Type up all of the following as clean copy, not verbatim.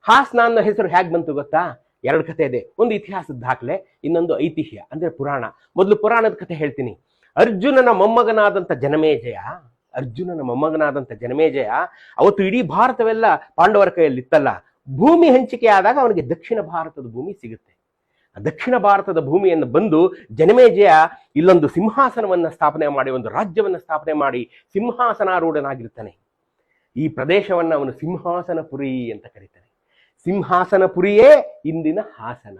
ಹಾಸನ ಅನ್ನೋ ಹೆಸರು ಹೇಗೆ ಬಂತು ಗೊತ್ತಾ? ಎರಡು ಕಥೆ ಇದೆ. ಒಂದು ಇತಿಹಾಸದ ದಾಖಲೆ, ಇನ್ನೊಂದು ಐತಿಹ್ಯ ಅಂದ್ರೆ ಪುರಾಣ. ಮೊದಲು ಪುರಾಣದ ಕಥೆ ಹೇಳ್ತೀನಿ. ಅರ್ಜುನನ ಮೊಮ್ಮಗನಾದಂಥ ಜನಮೇಜಯ ಅವತ್ತು ಇಡೀ ಭಾರತವೆಲ್ಲ ಪಾಂಡವರ ಕೈಯಲ್ಲಿ ಇತ್ತಲ್ಲ. ಭೂಮಿ ಹಂಚಿಕೆ ಆದಾಗ ಅವನಿಗೆ ದಕ್ಷಿಣ ಭಾರತದ ಭೂಮಿ ಸಿಗುತ್ತೆ. ದಕ್ಷಿಣ ಭಾರತದ ಭೂಮಿಯನ್ನು ಬಂದು ಜನಮೇಜಯ ಇಲ್ಲೊಂದು ಸಿಂಹಾಸನವನ್ನ ಸ್ಥಾಪನೆ ಮಾಡಿ, ಒಂದು ರಾಜ್ಯವನ್ನ ಸ್ಥಾಪನೆ ಮಾಡಿ ಸಿಂಹಾಸನಾರೂಢನಾಗಿರ್ತಾನೆ. ಈ ಪ್ರದೇಶವನ್ನ ಅವನು ಸಿಂಹಾಸನಪುರಿ ಅಂತ ಕರೀತಾನೆ. ಸಿಂಹಾಸನಪುರಿಯೇ ಇಂದಿನ ಹಾಸನ.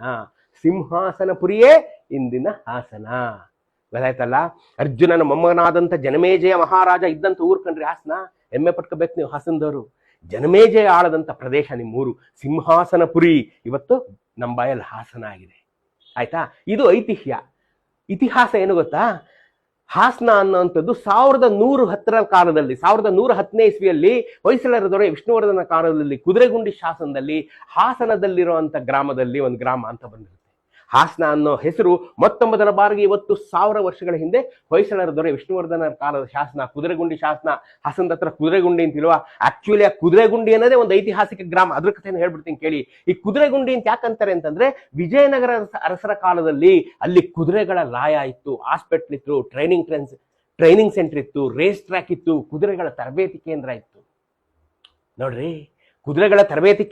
ಗೊತ್ತಾಯ್ತಲ್ಲ? ಅರ್ಜುನನ ಮೊಮ್ಮಗನಾದಂಥ ಜನಮೇಜಯ ಮಹಾರಾಜ ಇದ್ದಂಥ ಊರು ಕಣ್ರಿ ಹಾಸನ. ಹೆಮ್ಮೆ ಪಟ್ಕೋಬೇಕು ನೀವು ಹಾಸನದವರು. ಜನಮೇಜಯ ಆಳದಂಥ ಪ್ರದೇಶ ನಿಮ್ಮೂರು. ಸಿಂಹಾಸನಪುರಿ ಇವತ್ತು ನಮ್ಮ ಬಾಯಲ್ಲಿ ಹಾಸನ ಆಗಿದೆ. ಆಯ್ತಾ? ಇದು ಐತಿಹ್ಯ. ಇತಿಹಾಸ ಏನು ಗೊತ್ತಾ? ಹಾಸನ ಅನ್ನುವಂಥದ್ದು 1110 ಕಾಲದಲ್ಲಿ, 1110ನೇ ಇಸ್ವಿಯಲ್ಲಿ ಹೊಯ್ಸಳರ ದೊರೆ ವಿಷ್ಣುವರ್ಧನ ಕಾಲದಲ್ಲಿ ಕುದುರೆಗುಂಡಿ ಶಾಸನದಲ್ಲಿ ಹಾಸನದಲ್ಲಿರುವಂಥ ಗ್ರಾಮದಲ್ಲಿ ಒಂದು ಗ್ರಾಮ ಅಂತ ಬಂದಿರುತ್ತೆ. ಹಾಸನ ಅನ್ನೋ ಹೆಸರು ಮೊತ್ತೊಂದರ ಬಾರಿಗೆ ಇವತ್ತು 1000 ವರ್ಷಗಳ ಹಿಂದೆ ಹೊಯ್ಸಳರ ದೊರೆ ವಿಷ್ಣುವರ್ಧನ ಕಾಲದ ಶಾಸನ, ಕುದುರೆಗುಂಡಿ ಶಾಸನ. ಹಾಸನದ ಹತ್ರ ಕುದುರೆಗುಂಡಿ ಅಂತಿಲ್ವಾ? ಆಕ್ಚುಲಿ ಆ ಕುದುರೆಗುಂಡಿ ಅನ್ನೋದೇ ಒಂದು ಐತಿಹಾಸಿಕ ಗ್ರಾಮ. ಅದ್ರ ಕಥೆಯನ್ನು ಹೇಳ್ಬಿಡ್ತೀನಿ ಕೇಳಿ. ಈ ಕುದುರೆಗುಂಡಿ ಅಂತ ಯಾಕಂತಾರೆ ಅಂತಂದ್ರೆ, ವಿಜಯನಗರ ಅರಸರ ಕಾಲದಲ್ಲಿ ಅಲ್ಲಿ ಕುದುರೆಗಳ ಲಾಯ ಇತ್ತು, ಹಾಸ್ಪಿಟ್ಲ್ ಇತ್ತು, ಟ್ರೈನಿಂಗ್ ಸೆಂಟರ್ ಇತ್ತು, ರೇಸ್ ಟ್ರ್ಯಾಕ್ ಇತ್ತು, ಕುದುರೆಗಳ ತರಬೇತಿ ಕೇಂದ್ರ ಇತ್ತು. ನೋಡ್ರಿ, ಕುದುರೆಗಳ ತರಬೇತಿ